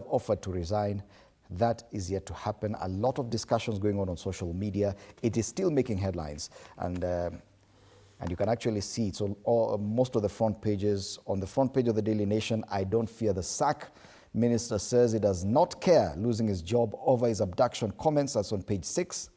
offered to resign. That is yet to happen. A lot of discussions going on social media. It is still making headlines. And you can actually see it. So most of the front pages, on the front page of the Daily Nation, I don't fear the sack. Minister says he does not care losing his job over his abduction comments. That's on page 6.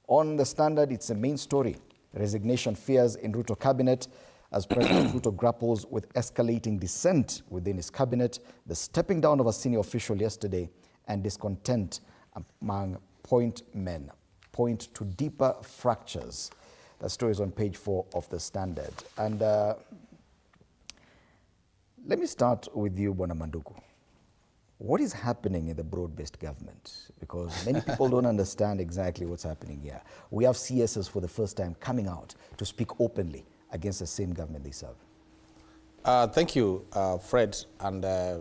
On the Standard, it's a main story. Resignation fears in Ruto cabinet as President Ruto grapples with escalating dissent within his cabinet, the stepping down of a senior official yesterday, and discontent among point men point to deeper fractures. That story is on page 4 of the Standard. And let me start with you, Bwana Manduku. What is happening in the broad-based government? Because many people don't understand exactly what's happening here. We have CSs for the first time coming out to speak openly against the same government they serve. Thank you, Fred. And I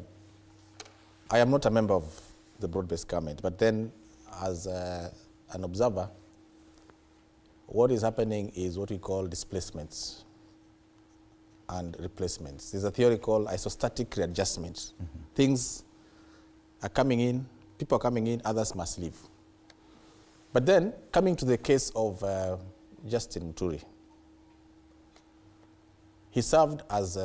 am not a member of the broad-based government, but then as an observer, what is happening is what we call displacements and replacements. There's a theory called isostatic readjustment. Mm-hmm. Things are coming in, people are coming in, others must leave. But then, coming to the case of Justin Muturi, he served as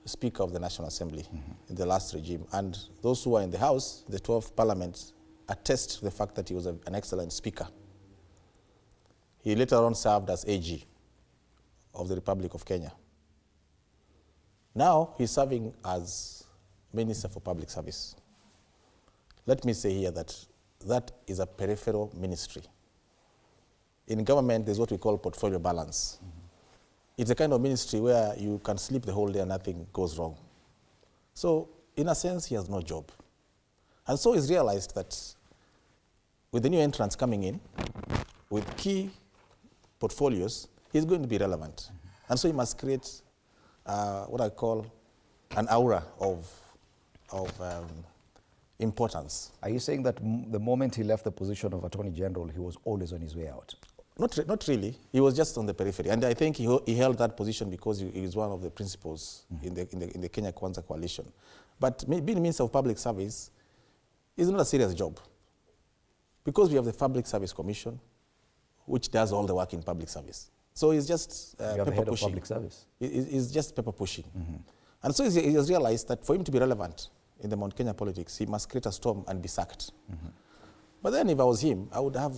Speaker of the National Assembly in the last regime, and those who are in the House, the 12th Parliament, attest to the fact that he was an excellent speaker. He later on served as AG of the Republic of Kenya. Now he's serving as Minister for Public Service. Let me say here that that is a peripheral ministry. In government, there's what we call portfolio balance. Mm-hmm. It's a kind of ministry where you can sleep the whole day and nothing goes wrong. So, in a sense, he has no job. And so he's realized that with the new entrants coming in, with key portfolios, he's going to be relevant. Mm-hmm. And so he must create what I call an aura of importance. Are you saying that the moment he left the position of Attorney General, he was always on his way out? Not really. He was just on the periphery. And I think he held that position because he is one of the principals in the Kenya Kwanza coalition. But being Minister of Public Service is not a serious job. Because we have the Public Service Commission, which does all the work in public service. So he's just paper pushing. Of public service. He's just paper pushing. Mm-hmm. And so he has realized that for him to be relevant in the Mount Kenya politics, he must create a storm and be sacked. Mm-hmm. But then if I was him, I would have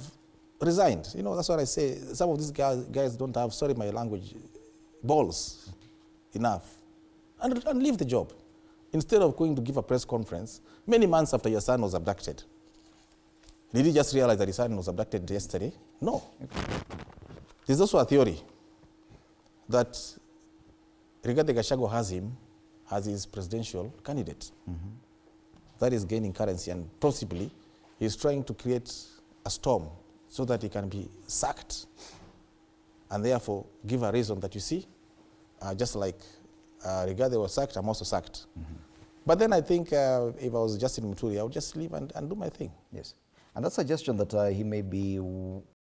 resigned. You know, that's what I say. Some of these guys don't have, sorry my language, balls enough. And leave the job. Instead of going to give a press conference, many months after your son was abducted. Did he just realize that his son was abducted yesterday? No. There's also a theory that Rigathi Gachagua has him as his presidential candidate. Mm-hmm. That is gaining currency, and possibly he's trying to create a storm so that he can be sacked and therefore give a reason that, you see, just like Rigathi was sacked, I'm also sacked. Mm-hmm. But then I think if I was Justin Muturi, I would just leave and do my thing. Yes. And that suggestion that he may be